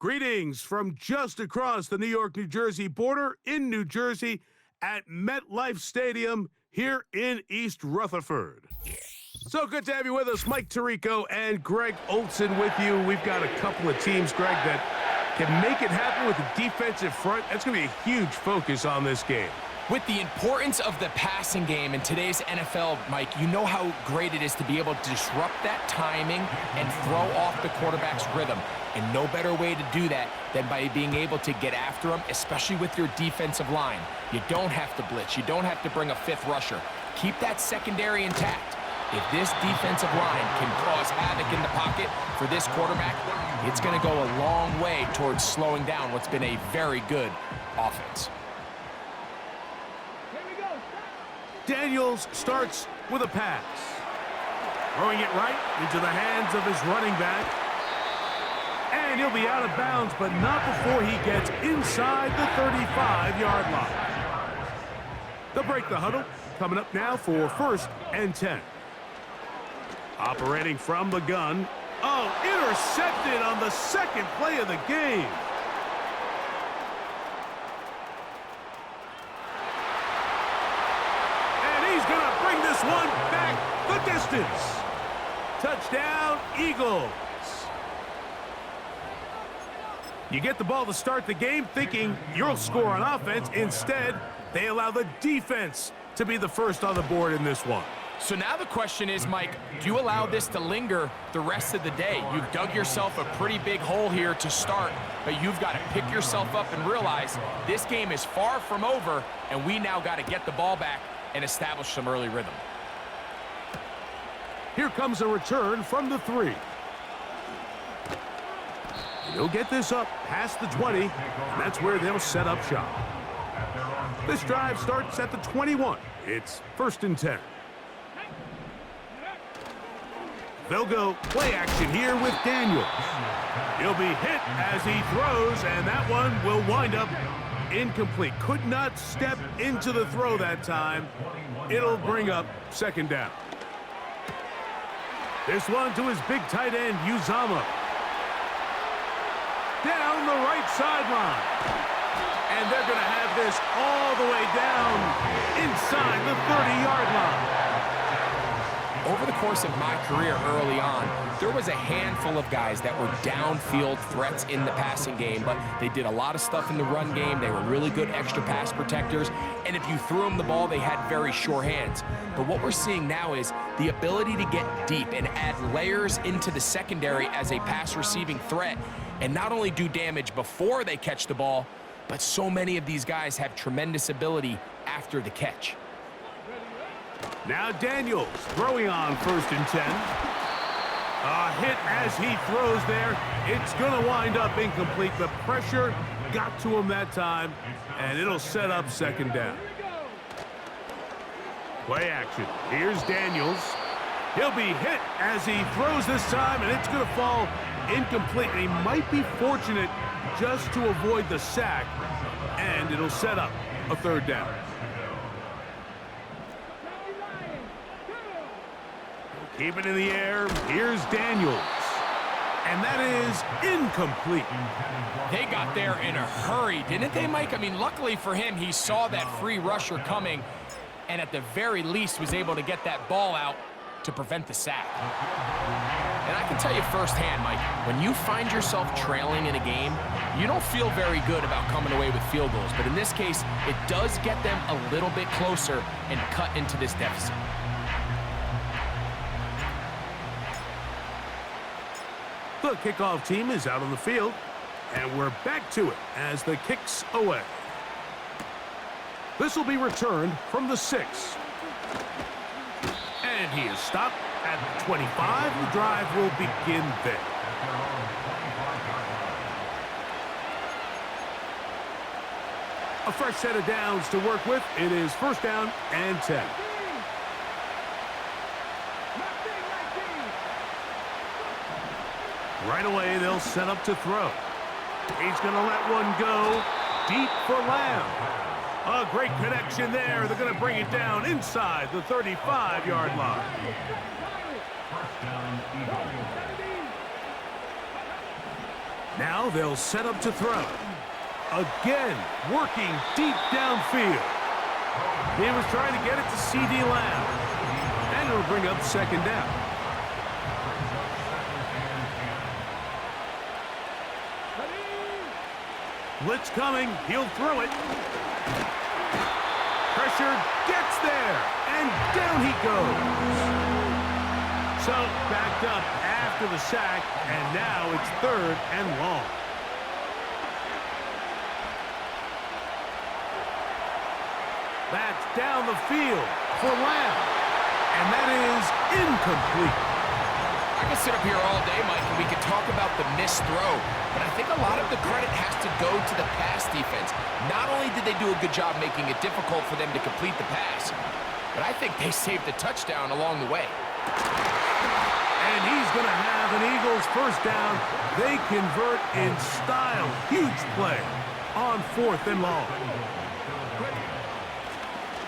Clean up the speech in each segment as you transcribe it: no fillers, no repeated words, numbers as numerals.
Greetings from just across the New York-New Jersey border in New Jersey at MetLife Stadium here in East Rutherford. So good to have you with us. Mike Tirico and Greg Olson with you. We've got a couple of teams, Greg, that can make it happen with the defensive front. That's going to be a huge focus on this game. With the importance of the passing game in today's NFL, Mike, you know how great it is to be able to disrupt that timing and throw off the quarterback's rhythm. And no better way to do that than by being able to get after them, especially with your defensive line. You don't have to blitz. You don't have to bring a fifth rusher. Keep that secondary intact. If this defensive line can cause havoc in the pocket for this quarterback, it's going to go a long way towards slowing down what's been a very good offense. Daniels starts with a pass. Throwing it right into the hands of his running back. And he'll be out of bounds, but not before he gets inside the 35-yard line. They'll break the huddle. Coming up now for 1st and 10. Operating from the gun. Oh, intercepted on the second play of the game. One back the distance. Touchdown, Eagles. You get the ball to start the game thinking you'll score on offense. Instead, they allow the defense to be the first on the board in this one. So now the question is, Mike, do you allow this to linger the rest of the day? You've dug yourself a pretty big hole here to start, but you've got to pick yourself up and realize this game is far from over, and we now got to get the ball back and establish some early rhythm. Here comes a return from the 3. He'll get this up past the 20, and that's where they'll set up shop. This drive starts at the 21. It's 1st and 10. They'll go play action here with Daniels. He'll be hit as he throws, and that one will wind up incomplete. Could not step into the throw that time. It'll bring up 2nd down. This one to his big tight end, Uzama. Down the right sideline. And they're going to have this all the way down inside the 30-yard line. Over the course of my career early on, there was a handful of guys that were downfield threats in the passing game, but they did a lot of stuff in the run game. They were really good extra pass protectors, and if you threw them the ball, they had very sure hands. But what we're seeing now is the ability to get deep and add layers into the secondary as a pass-receiving threat, and not only do damage before they catch the ball, but so many of these guys have tremendous ability after the catch. Now Daniels throwing on 1st and 10. A hit as he throws there. It's going to wind up incomplete. The pressure got to him that time, and it'll set up 2nd down. Play action. Here's Daniels. He'll be hit as he throws this time, and it's going to fall incomplete. And he might be fortunate just to avoid the sack, and it'll set up a 3rd down. Keep it in the air. Here's Daniels. And that is incomplete. They got there in a hurry, didn't they, Mike? I mean, luckily for him, he saw that free rusher coming and at the very least was able to get that ball out to prevent the sack. And I can tell you firsthand, Mike, when you find yourself trailing in a game, you don't feel very good about coming away with field goals. But in this case, it does get them a little bit closer and cut into this deficit. The kickoff team is out on the field, and we're back to it as the kick's away. This will be returned from the 6. And he is stopped at the 25. The drive will begin there. A fresh set of downs to work with. It is 1st down and 10. Right away, they'll set up to throw. He's going to let one go deep for Lamb. A great connection there. They're going to bring it down inside the 35-yard line. Now they'll set up to throw. Again, working deep downfield. He was trying to get it to C.D. Lamb. And it'll bring up second down. Blitz coming. He'll throw it. Pressure gets there. And down he goes. So backed up after the sack. And now it's 3rd and long. That's down the field for Lamb. And that is incomplete. I can sit up here all day, Mike, and we can talk about the missed throw, but I think a lot of the credit has to go to the pass defense. Not only did they do a good job making it difficult for them to complete the pass, but I think they saved the touchdown along the way. And he's going to have an Eagles first down. They convert in style. Huge play on 4th and long.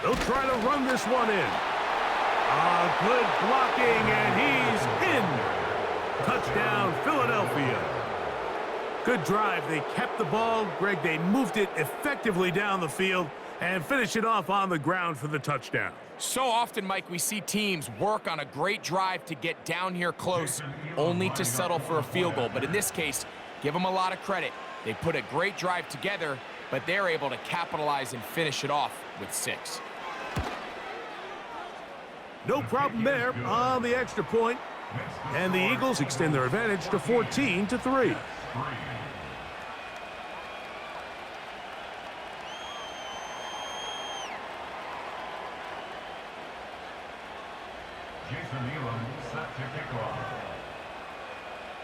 They'll try to run this one in. Good blocking, and he's in. Touchdown, Philadelphia. Good drive. They kept the ball. Greg, they moved it effectively down the field and finished it off on the ground for the touchdown. So often, Mike, we see teams work on a great drive to get down here close, only to settle for a field goal. But in this case, give them a lot of credit. They put a great drive together, but they're able to capitalize and finish it off with 6. No problem there on the extra point. And the Eagles extend their advantage to 14-3.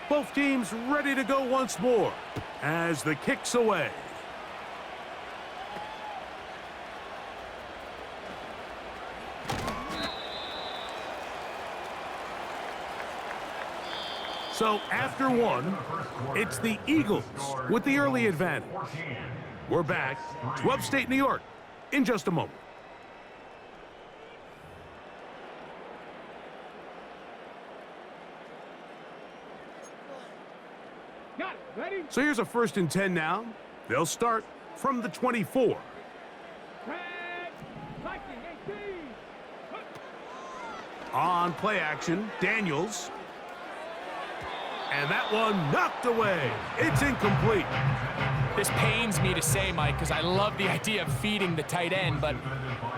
Both teams ready to go once more as the kick's away. So after one, it's the Eagles with the early advantage. We're back to upstate New York in just a moment. So here's a 1st and 10 now. They'll start from the 24. On play action, Daniels. And that one knocked away. It's incomplete. This pains me to say, Mike, because I love the idea of feeding the tight end, but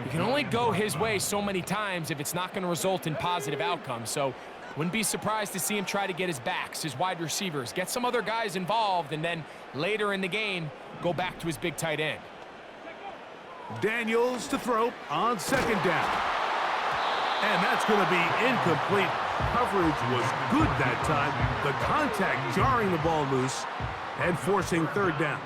you can only go his way so many times if it's not going to result in positive outcomes. So wouldn't be surprised to see him try to get his backs, his wide receivers, get some other guys involved, and then later in the game, go back to his big tight end. Daniels to throw on 2nd down. And that's going to be incomplete. Coverage was good that time. The contact jarring the ball loose and forcing 3rd down.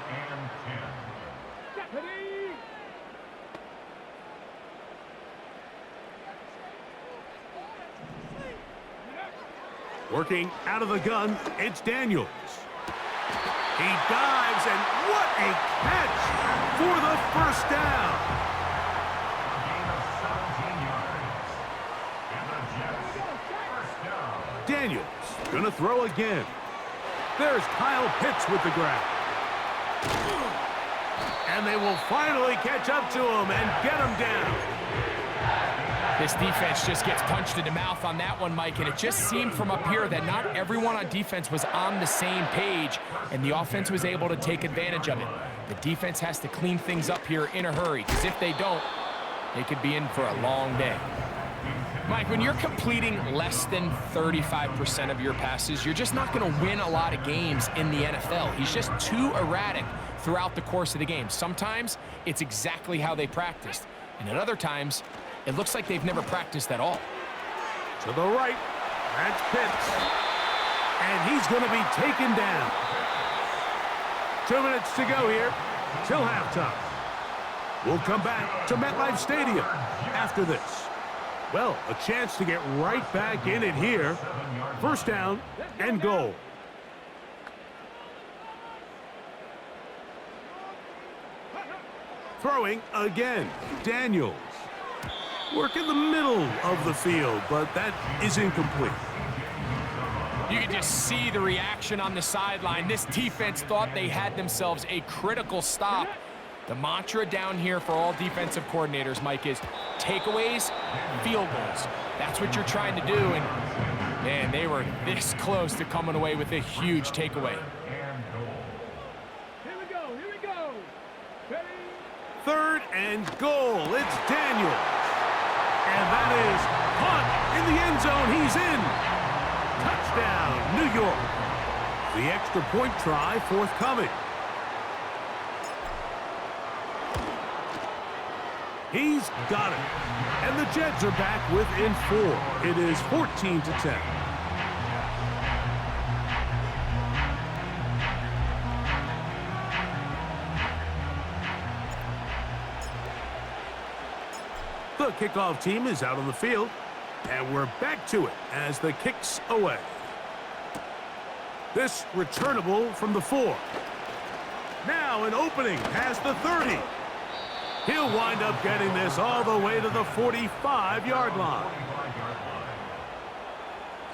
Working out of the gun, it's Daniels. He dives, and what a catch for the first down. Daniels gonna throw again. There's Kyle Pitts with the grab. And they will finally catch up to him and get him down. This defense just gets punched in the mouth on that one, Mike, and it just seemed from up here that not everyone on defense was on the same page, and the offense was able to take advantage of it. The defense has to clean things up here in a hurry, because if they don't, they could be in for a long day. Mike, when you're completing less than 35% of your passes, you're just not going to win a lot of games in the NFL. He's just too erratic throughout the course of the game. Sometimes it's exactly how they practiced, and at other times, it looks like they've never practiced at all. To the right, that's Pitts. And he's going to be taken down. 2 minutes to go here till halftime. We'll come back to MetLife Stadium after this. Well, a chance to get right back in it here. 1st down and goal. Throwing again, Daniels. Work in the middle of the field, but that is incomplete. You can just see the reaction on the sideline. This defense thought they had themselves a critical stop. The mantra down here for all defensive coordinators, Mike, is takeaways, field goals. That's what you're trying to do, and man, they were this close to coming away with a huge takeaway. Here we go. Ready? 3rd and goal. It's Daniel. And that is caught in the end zone. He's in. Touchdown, New York. The extra point try forthcoming. He's got it. And the Jets are back within 4. It is 14-10. The kickoff team is out on the field, and we're back to it as the kick's away. This returnable from the 4. Now an opening past the 30. He'll wind up getting this all the way to the 45-yard line.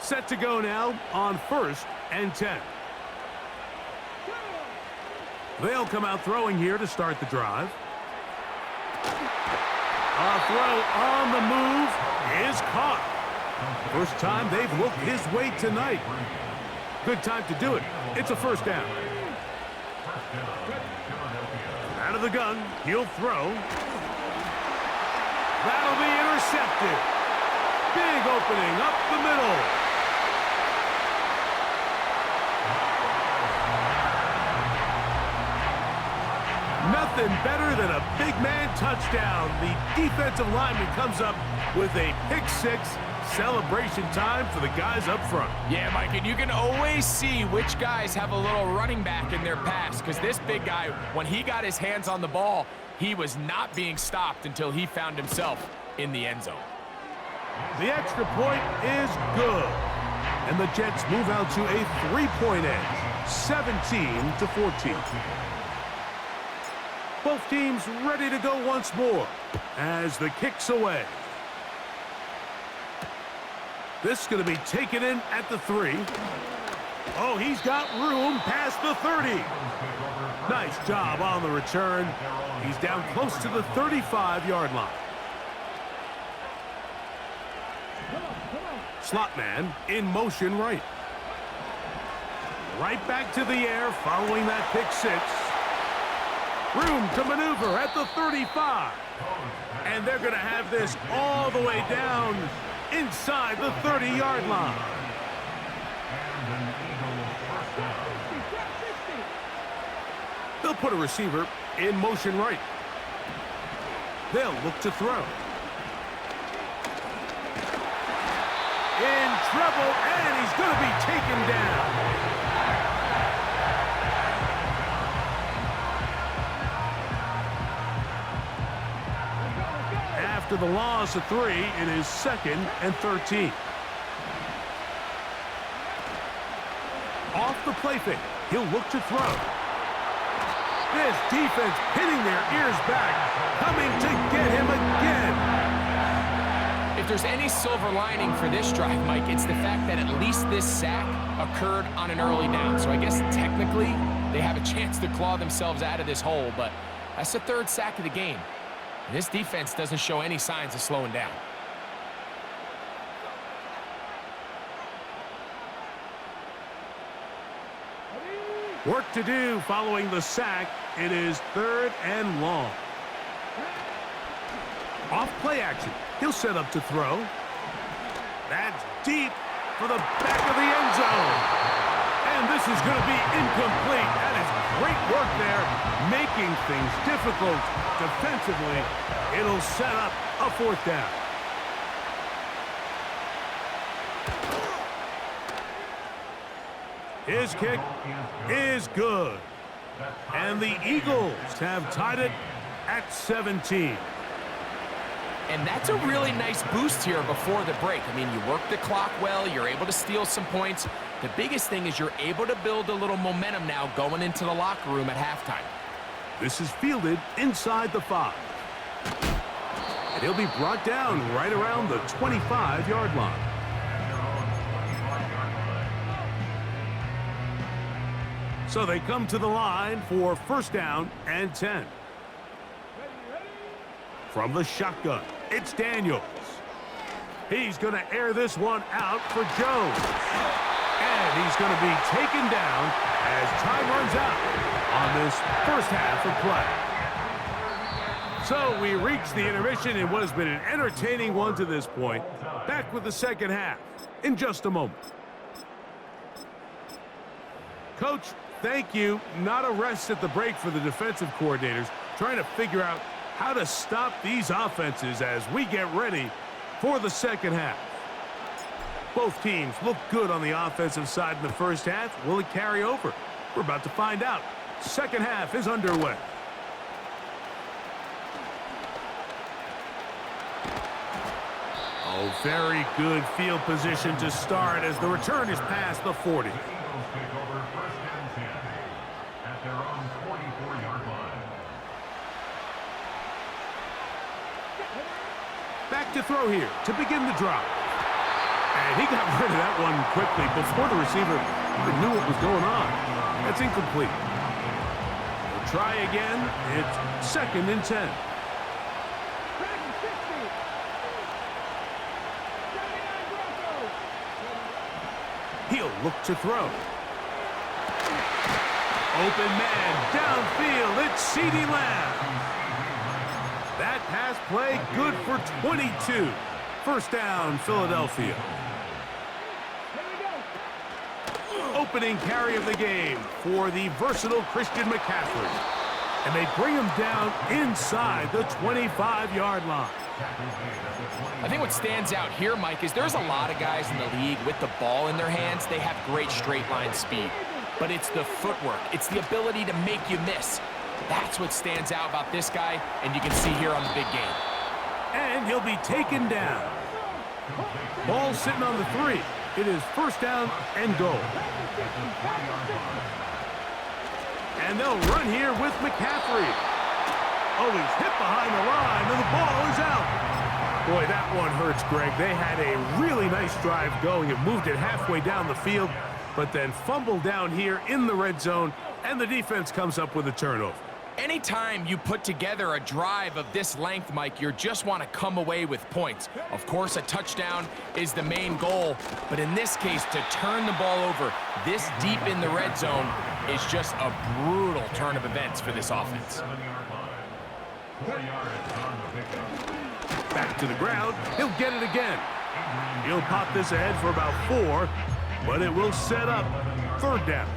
Set to go now on 1st and 10. They'll come out throwing here to start the drive. A throw on the move is caught. First time they've looked his way tonight. Good time to do it. It's a 1st down. Out of the gun, he'll throw. That'll be intercepted. Big opening up the middle. Nothing better than a big man touchdown. The defensive lineman comes up with a pick 6. Celebration time for the guys up front. Yeah, Mike, and you can always see which guys have a little running back in their pass, because this big guy, when he got his hands on the ball, he was not being stopped until he found himself in the end zone. The extra point is good. And the Jets move out to a 3-point edge, 17-14. Both teams ready to go once more as the kick's away. This is going to be taken in at the 3. Oh, he's got room past the 30. Nice job on the return. He's down close to the 35-yard line. Slot man in motion right. Right back to the air following that pick 6. Room to maneuver at the 35. And they're going to have this all the way down inside the 30-yard line. They'll put a receiver in motion right. They'll look to throw. In trouble, and he's going to be taken down. After the loss of 3, it is 2nd and 13. Off the play fake, he'll look to throw. This defense pinning their ears back, coming to get him again. If there's any silver lining for this drive, Mike, it's the fact that at least this sack occurred on an early down. So I guess technically they have a chance to claw themselves out of this hole, but that's the 3rd sack of the game. And this defense doesn't show any signs of slowing down. Work to do following the sack. It is 3rd and long. Off play action. He'll set up to throw. That's deep for the back of the end zone. And this is going to be incomplete. That is great work there, making things difficult defensively. It'll set up a 4th down. His kick is good. And the Eagles have tied it at 17. And that's a really nice boost here before the break. I mean, you work the clock well, you're able to steal some points. The biggest thing is you're able to build a little momentum now going into the locker room at halftime. This is fielded inside the 5. And he'll be brought down right around the 25-yard line. So they come to the line for first down and 10. From the shotgun, it's Daniels. He's going to air this one out for Jones. And he's going to be taken down as time runs out on this first half of play. So we reach the intermission in what has been an entertaining one to this point. Back with the second half in just a moment. Coach, thank you. Not a rest at the break for the defensive coordinators, trying to figure out how to stop these offenses as we get ready for the second half. Both teams look good on the offensive side in the first half. Will it carry over? We're about to find out. Second half is underway. Oh, very good field position to start as the return is past the 40. Back to throw here to begin the drop. And he got rid of that one quickly before the receiver even knew what was going on. That's incomplete. We'll try again. It's second and 10. He'll look to throw. Open man downfield. It's CeeDee Lamb. That pass play good for 22. First down, Philadelphia. Opening carry of the game for the versatile Christian McCaffrey. And they bring him down inside the 25-yard line. I think what stands out here, Mike, is there's a lot of guys in the league with the ball in their hands. They have great straight line speed. But it's the footwork. It's the ability to make you miss. That's what stands out about this guy, and you can see here on the big game. And he'll be taken down. Ball sitting on the 3. It is first down and goal. And they'll run here with McCaffrey. Oh, he's hit behind the line, and the ball is out. Boy, that one hurts, Greg. They had a really nice drive going. It moved it halfway down the field, but then fumbled down here in the red zone, and the defense comes up with a turnover. Anytime you put together a drive of this length, Mike, you just want to come away with points. Of course, a touchdown is the main goal, but in this case, to turn the ball over this deep in the red zone is just a brutal turn of events for this offense. Back to the ground. He'll get it again. He'll pop this ahead for about 4, but it will set up third down.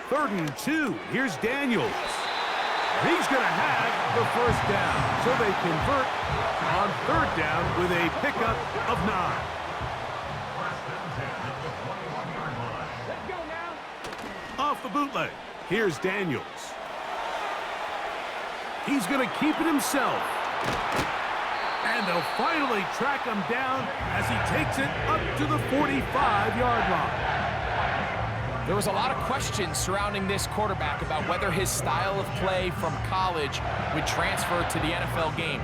Third and 2. Here's Daniels. He's going to have the first down. So they convert on third down with a pickup of 9. Let's go now. Off the bootleg. Here's Daniels. He's going to keep it himself. And they'll finally track him down as he takes it up to the 45-yard line. There was a lot of questions surrounding this quarterback about whether his style of play from college would transfer to the NFL game.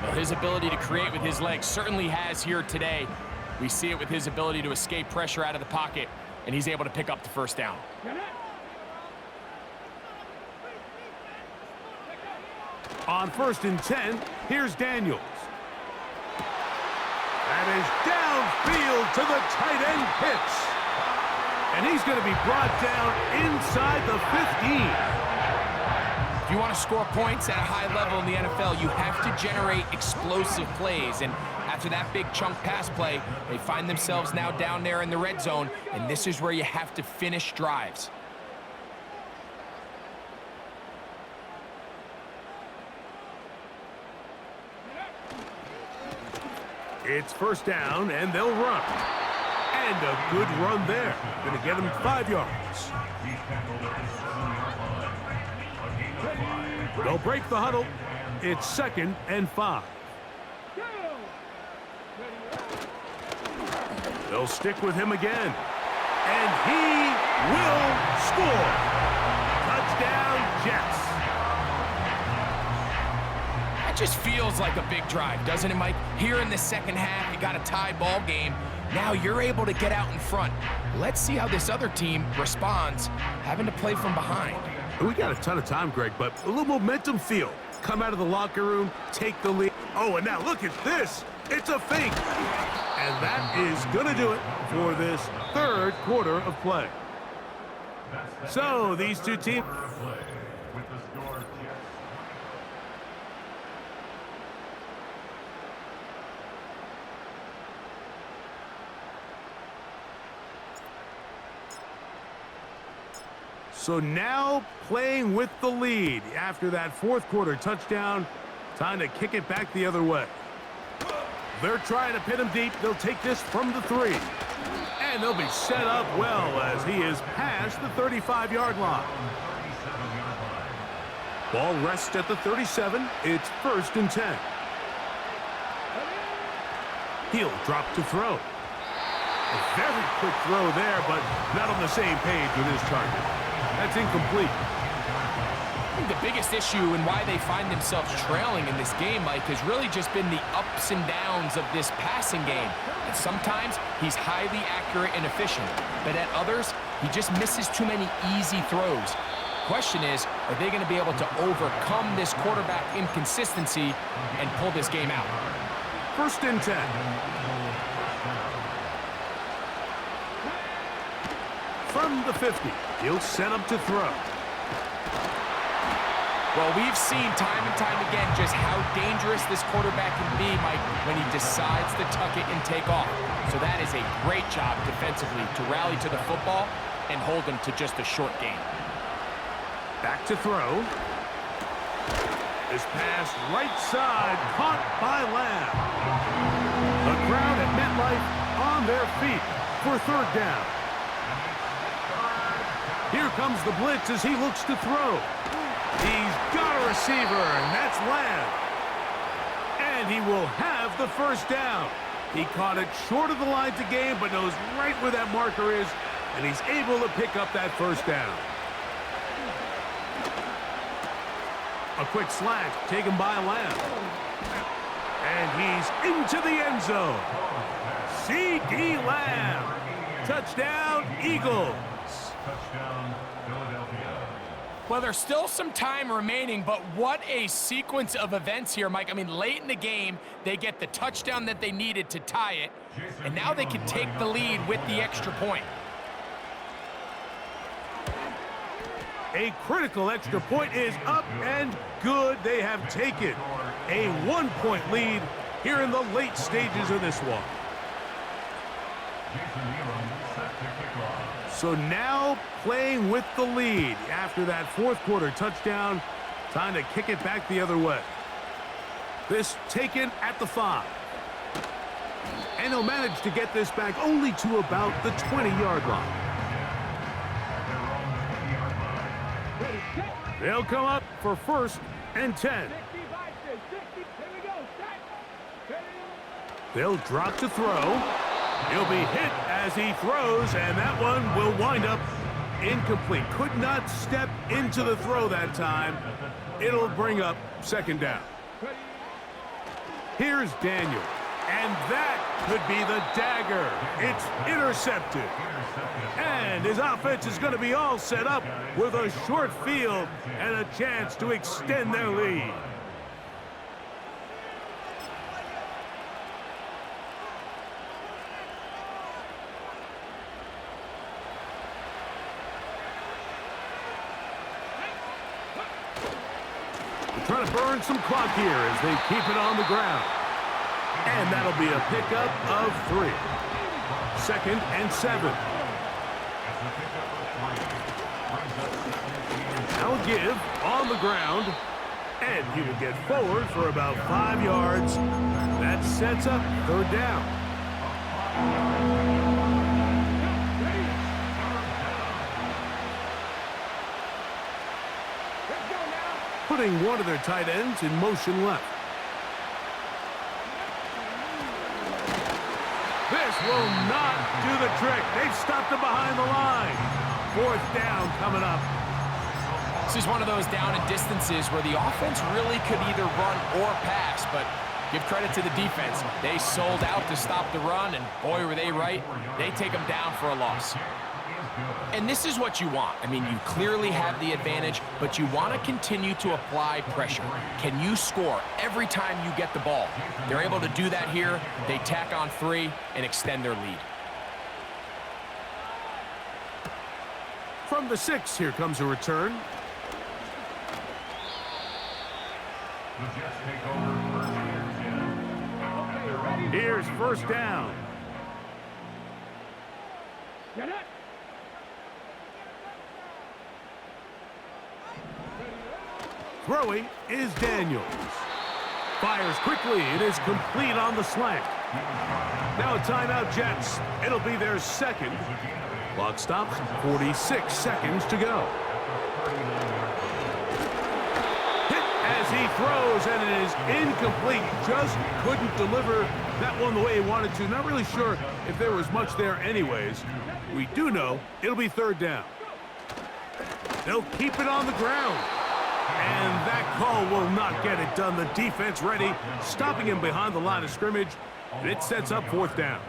Well, his ability to create with his legs certainly has here today. We see it with his ability to escape pressure out of the pocket, and he's able to pick up the first down. On first and 10, here's Daniels. That is downfield to the tight end pitch. And he's going to be brought down inside the 15. If you want to score points at a high level in the NFL, you have to generate explosive plays. And after that big chunk pass play, they find themselves now down there in the red zone, and this is where you have to finish drives. It's first down, and they'll run. And a good run there. Going to get him 5 yards. They'll break the huddle. It's second and 5. They'll stick with him again. And he will score. Touchdown, Jets. That just feels like a big drive, doesn't it, Mike? Here in the second half, you got a tie ball game. Now you're able to get out in front. Let's see how this other team responds, having to play from behind. We got a ton of time, Greg, but a little momentum feel. Come out of the locker room, take the lead. Oh, and now look at this. It's a fake. And that is going to do it for this third quarter of play. So these two teams. So now playing with the lead after that fourth quarter touchdown. Time to kick it back the other way. They're trying to pin him deep. They'll take this from the 3. And they'll be set up well as he is past the 35-yard line. Ball rests at the 37. It's 1st and 10. He'll drop to throw. A very quick throw there, but not on the same page with his target. That's incomplete. I think the biggest issue and why they find themselves trailing in this game, Mike, has really just been the ups and downs of this passing game. And sometimes he's highly accurate and efficient, but at others, he just misses too many easy throws. Question is, are they going to be able to overcome this quarterback inconsistency and pull this game out? 1st and 10. From the 50, he'll set up to throw. Well, we've seen time and time again just how dangerous this quarterback can be, Mike, when he decides to tuck it and take off. So that is a great job defensively to rally to the football and hold him to just a short gain. Back to throw. This pass right side, caught by Lamb. The crowd at MetLife on their feet for 3rd down. Here comes the blitz as he looks to throw. He's got a receiver, and that's Lamb. And he will have the 1st down. He caught it short of the line to gain, but knows right where that marker is, and he's able to pick up that 1st down. A quick slant taken by Lamb. And he's into the end zone. C.D. Lamb. Touchdown, Eagles. Touchdown, Philadelphia. Well, there's still some time remaining, but what a sequence of events here, Mike. I mean, late in the game, they get the touchdown that they needed to tie it, and now they can take the lead with the extra point. A critical extra point is up and good. They have taken a 1-point lead here in the late stages of this one. So now playing with the lead after that fourth quarter touchdown. Time to kick it back the other way. This taken at the 5. And he'll manage to get this back only to about the 20-yard line. They'll come up for 1st and 10. They'll drop to throw. He'll be hit as he throws, and that one will wind up incomplete. Could not step into the throw that time. It'll bring up 2nd down. Here's Daniel, and that could be the dagger. It's intercepted. And his offense is going to be all set up with a short field and a chance to extend their lead. Trying to burn some clock here as they keep it on the ground. And that'll be a pickup of 3. 2nd and 7. Now a give on the ground. And he will get forward for about 5 yards. That sets up 3rd down. Putting one of their tight ends in motion left. This will not do the trick. They've stopped him behind the line. 4th down coming up. This is one of those down and distances where the offense really could either run or pass, but give credit to the defense. They sold out to stop the run, and boy, were they right. They take them down for a loss. And this is what you want. I mean, you clearly have the advantage, but you want to continue to apply pressure. Can you score every time you get the ball? They're able to do that here. They tack on 3 and extend their lead. From the 6, here comes a return. The Jets take over first and 10. Here's 1st down. Get it. Throwing is Daniels. Fires quickly. It is complete on the slant. Now a timeout, Jets. It'll be their 2nd. Clock stops. 46 seconds to go. Hit as he throws, and it is incomplete. Just couldn't deliver that one the way he wanted to. Not really sure if there was much there anyways. We do know it'll be 3rd down. They'll keep it on the ground. And that call will not get it done. The defense ready, stopping him behind the line of scrimmage. And it sets up 4th down.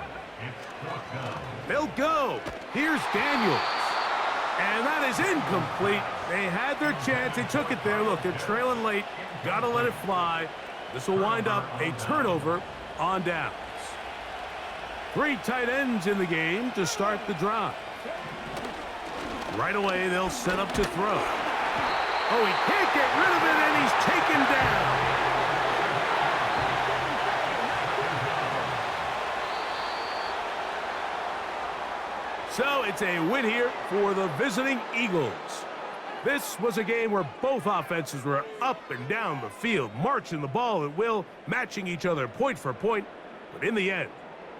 They'll go. Here's Daniels. And that is incomplete. They had their chance. They took it there. Look, they're trailing late. Got to let it fly. This will wind up a turnover on downs. 3 tight ends in the game to start the drive. Right away, they'll set up to throw. Oh, he can't get rid of it, and he's taken down. So it's a win here for the visiting Eagles. This was a game where both offenses were up and down the field, marching the ball at will, matching each other point for point. But in the end,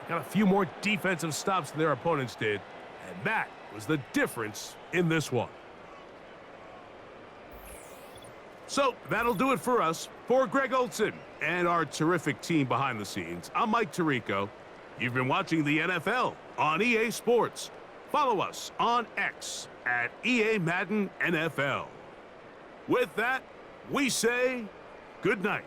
got a few more defensive stops than their opponents did, and that was the difference in this one. So that'll do it for us. For Greg Olson and our terrific team behind the scenes, I'm Mike Tirico. You've been watching the NFL on EA Sports. Follow us on X at EA Madden NFL. With that, we say good night.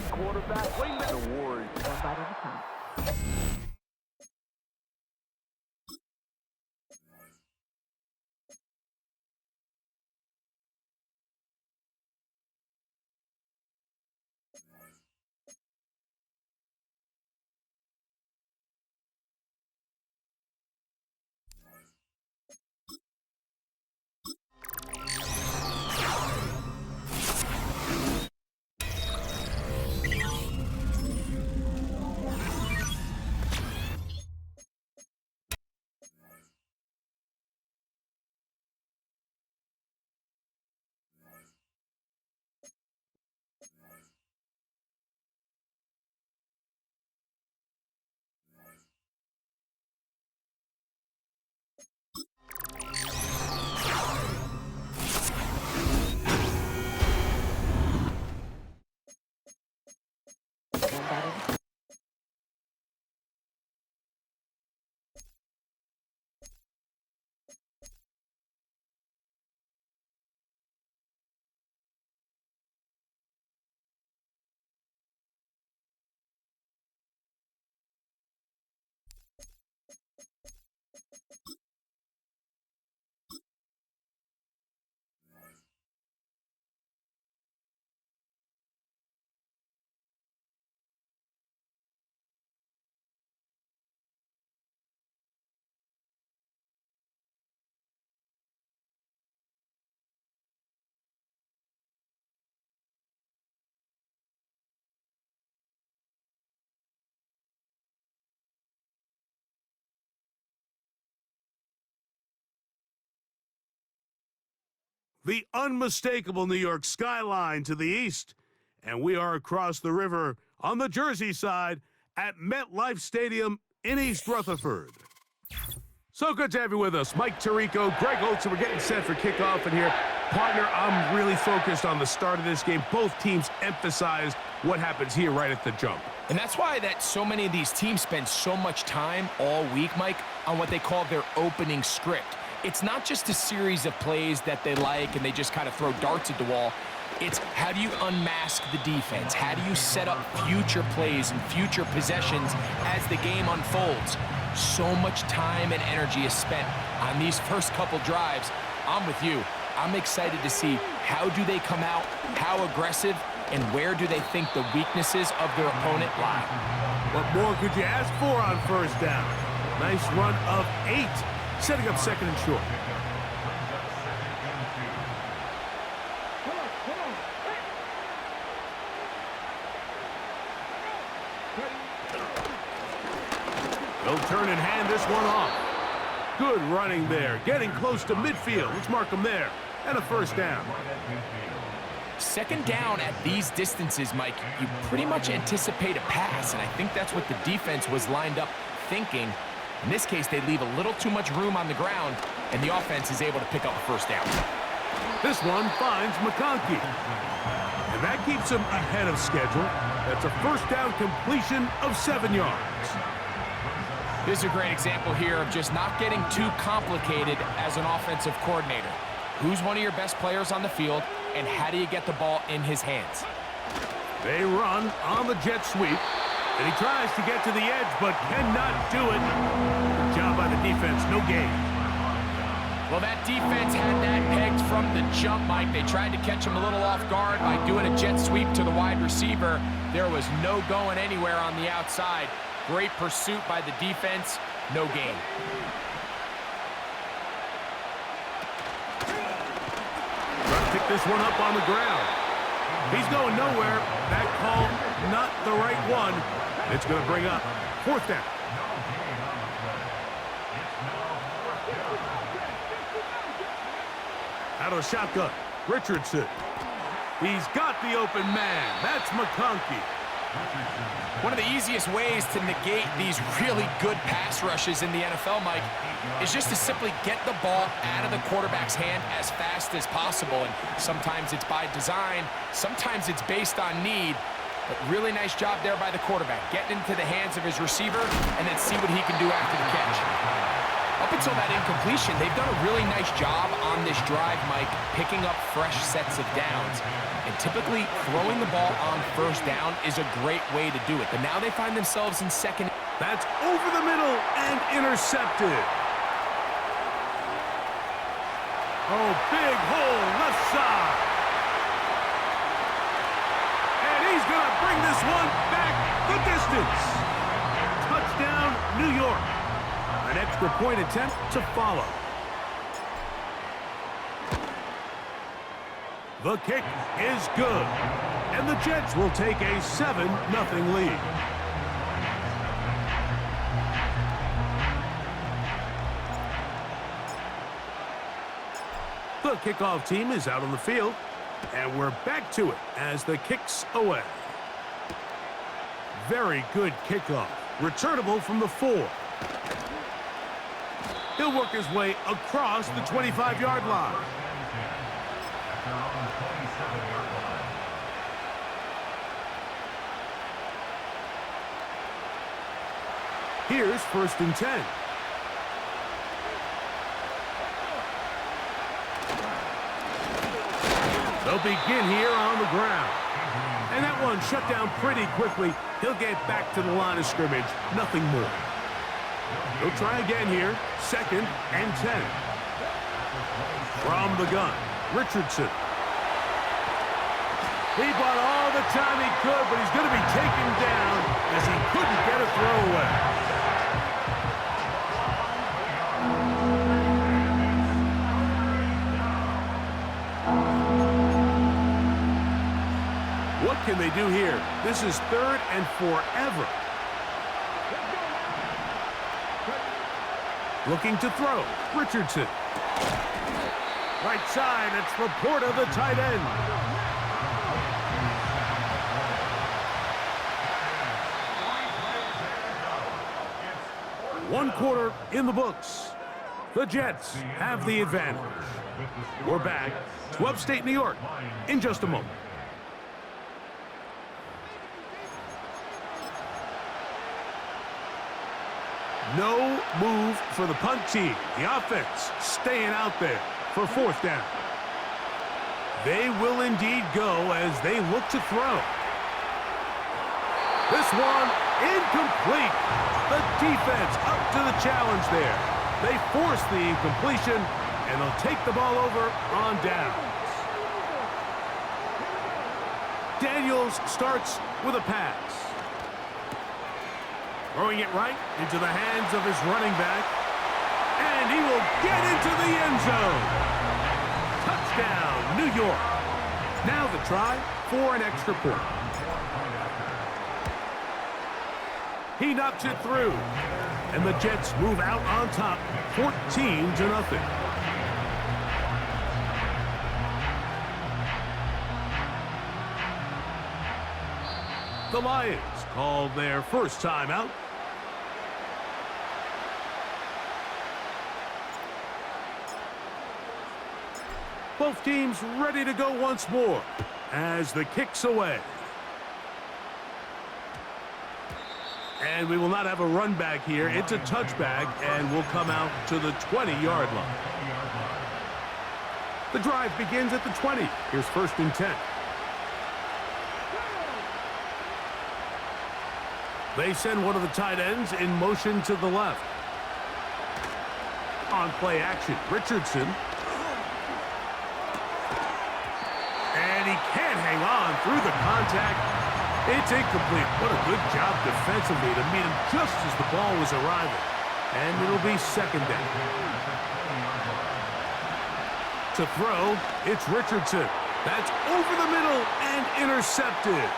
Quarterback, wingman. The Warriors, one bite at a time. the unmistakable New York skyline to the east. And we are across the river on the Jersey side at MetLife Stadium in East Rutherford. So good to have you with us. Mike Tirico, Greg Olson, we're getting set for kickoff in here. Partner, I'm really focused on the start of this game. Both teams emphasized what happens here right at the jump. And that's why that so many of these teams spend so much time all week, Mike, on what they call their opening script. It's not just a series of plays that they like and they just kind of throw darts at the wall. It's how do you unmask the defense? How do you set up future plays and future possessions as the game unfolds? So much time and energy is spent on these first couple drives. I'm with you. I'm excited to see how do they come out, how aggressive, and where do they think the weaknesses of their opponent lie. What more could you ask for on first down? Nice run of 8, setting up second and short. They'll turn and hand this one off. Good running there, getting close to midfield. Let's mark them there. And a first down. Second down at these distances, Mike, you pretty much anticipate a pass, and I think that's what the defense was lined up thinking. In this case, they leave a little too much room on the ground, and the offense is able to pick up a first down. This one finds McConkey. And that keeps him ahead of schedule. That's a first down completion of 7 yards. This is a great example here of just not getting too complicated as an offensive coordinator. Who's one of your best players on the field, and how do you get the ball in his hands? They run on the jet sweep, and he tries to get to the edge, but cannot do it. Good job by the defense, no gain. Well, that defense had that pegged from the jump, Mike. They tried to catch him a little off guard by doing a jet sweep to the wide receiver. There was no going anywhere on the outside. Great pursuit by the defense, no gain. Trying to pick this one up on the ground. He's going nowhere. That call, not the right one. It's going to bring up fourth down. Out of the shotgun, Richardson. He's got the open man. That's McConkey. One of the easiest ways to negate these really good pass rushes in the NFL, Mike, is just to simply get the ball out of the quarterback's hand as fast as possible. And sometimes it's by design, sometimes it's based on need. But really nice job there by the quarterback, getting into the hands of his receiver and then see what he can do after the catch. Up until that incompletion, they've done a really nice job on this drive, Mike, picking up fresh sets of downs. And typically, throwing the ball on first down is a great way to do it. But now they find themselves in second. That's over the middle and intercepted. Oh, big hole left side. And he's going to bring this one back the distance. Touchdown, New York. An extra point attempt to follow. The kick is good. And the Jets will take a 7-0 lead. The kickoff team is out on the field. And we're back to it as the kick's away. Very good kickoff. Returnable from the 4. He'll work his way across the 25-yard line. Here's first and 10. They'll begin here on the ground. And that one shut down pretty quickly. He'll get back to the line of scrimmage. Nothing more. He'll try again here. Second and 10. From the gun, Richardson. He bought all the time he could, but he's going to be taken down as he couldn't get a throwaway. What can they do here? This is third and forever. Looking to throw. Richardson. Right side, it's Laporta, the tight end. One quarter in the books. The Jets have the advantage. We're back to upstate New York in just a moment. No move for the punt team. The offense staying out there for fourth down. They will indeed go as they look to throw. This one incomplete. The defense up to the challenge there. They force the incompletion, and they'll take the ball over on downs. Daniels starts with a pass. Throwing it right into the hands of his running back. And he will get into the end zone. Touchdown, New York. Now the try for an extra point. He knocks it through. And the Jets move out on top, 14-0. The Lions called their first timeout. Both teams ready to go once more as the kick's away. And we will not have a run back here. It's a touchback, and we'll come out to the 20-yard line. The drive begins at the 20. Here's 1st and 10. They send one of the tight ends in motion to the left. On play action, Richardson. And he can't hang on through the contact. It's incomplete. What a good job defensively to meet him just as the ball was arriving. And it'll be 2nd down. To throw, it's Richardson. That's over the middle and intercepted.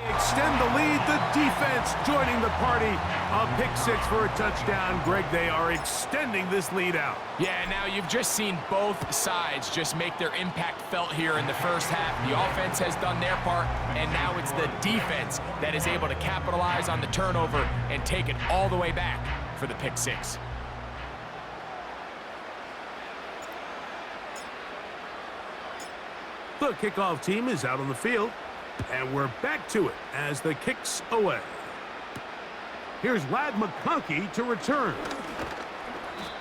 Extend the lead. The defense joining the party. A pick 6 for a touchdown. Greg, they are extending this lead out. Yeah, now you've just seen both sides just make their impact felt here in the first half. The offense has done their part, and now it's the defense that is able to capitalize on the turnover and take it all the way back for the pick 6. The kickoff team is out on the field. And we're back to it as the kick's away. Here's Ladd McConkey to return.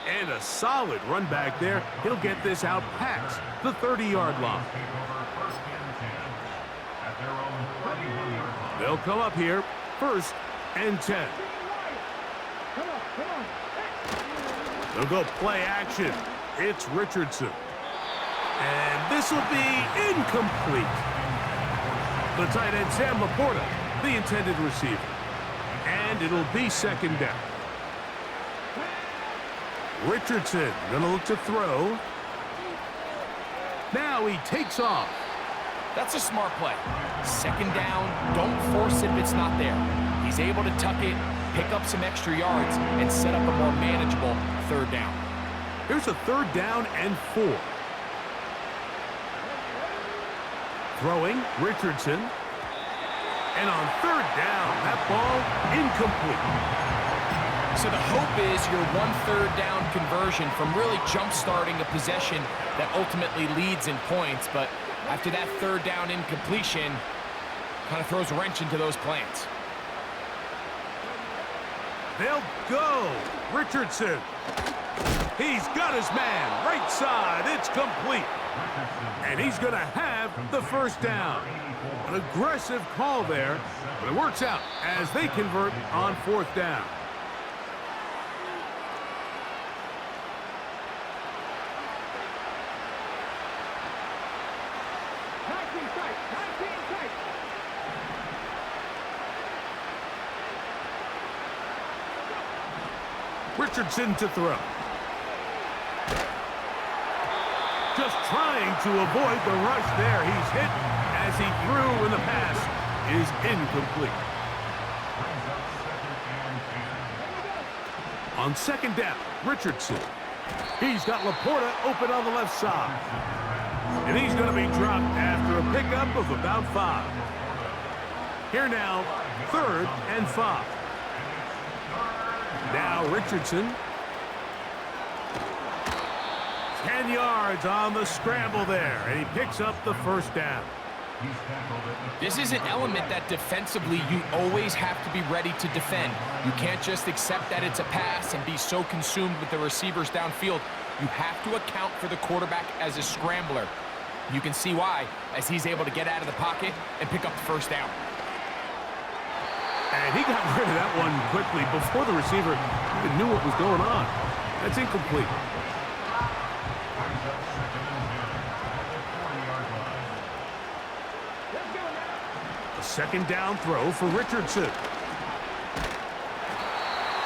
And a solid run back there. He'll get this out past the 30-yard line. They'll come up here, 1st and 10. They'll go play action. It's Richardson. And this will be incomplete. The tight end, Sam Laporta, the intended receiver. And it'll be 2nd down. Richardson gonna look to throw. Now he takes off. That's a smart play. 2nd down, don't force it if it's not there. He's able to tuck it, pick up some extra yards, and set up a more manageable 3rd down. Here's a 3rd down and 4. Throwing, Richardson. And on 3rd down, that ball incomplete. So the hope is your 1/3 down conversion from really jump-starting a possession that ultimately leads in points. But after that 3rd down incompletion, kind of throws a wrench into those plans. They'll go. Richardson. He's got his man. Right side. It's complete. And he's going to have the first down. An aggressive call there, but it works out as they convert on fourth down. Richardson to throw. Just trying to avoid the rush there. He's hit as he threw, and the pass is incomplete. On second down, Richardson. He's got Laporta open on the left side. And he's going to be dropped after a pickup of about 5. Here now, 3rd and 5. Now Richardson. 10 yards on the scramble there, and he picks up the first down. This is an element that defensively you always have to be ready to defend. You can't just accept that it's a pass and be so consumed with the receivers downfield. You have to account for the quarterback as a scrambler. You can see why, as he's able to get out of the pocket and pick up the first down. And he got rid of that one quickly before the receiver even knew what was going on. That's incomplete. A second down throw for Richardson.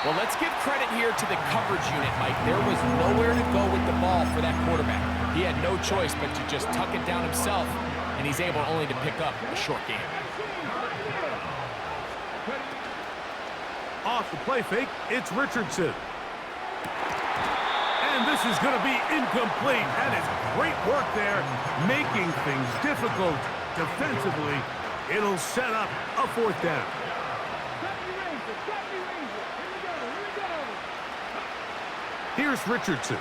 Well, let's give credit here to the coverage unit, Mike. There was nowhere to go with the ball for that quarterback. He had no choice but to just tuck it down himself, and he's able only to pick up a short gain. Off the play fake, it's Richardson. And this is going to be incomplete. That is great work there, making things difficult defensively. It'll set up a fourth down. Here's Richardson.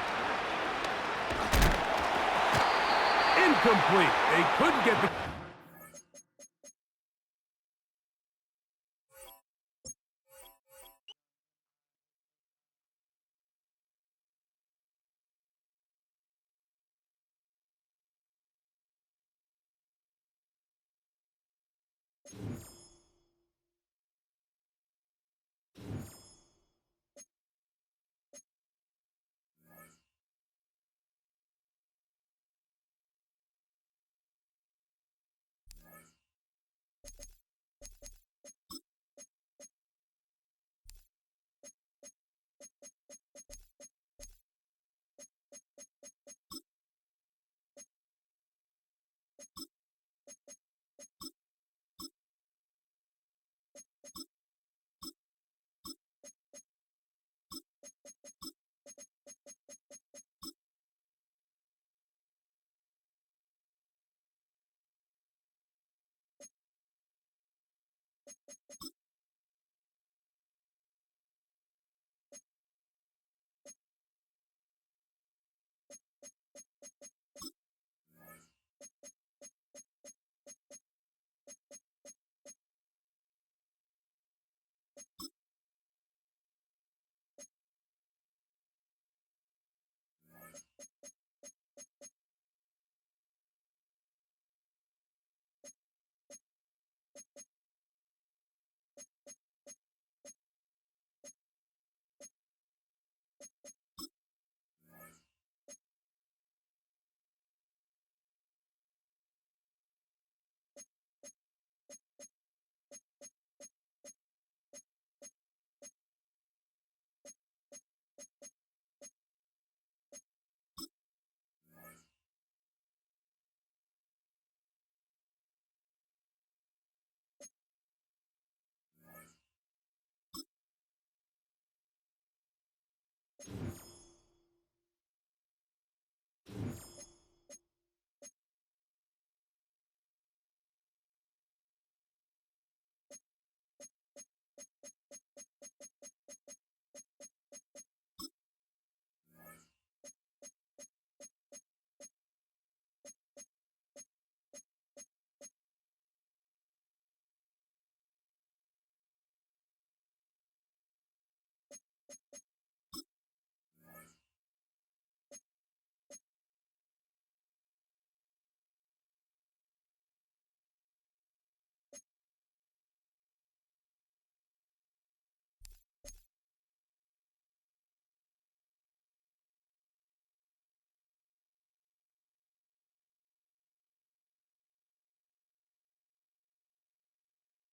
Incomplete. They couldn't get the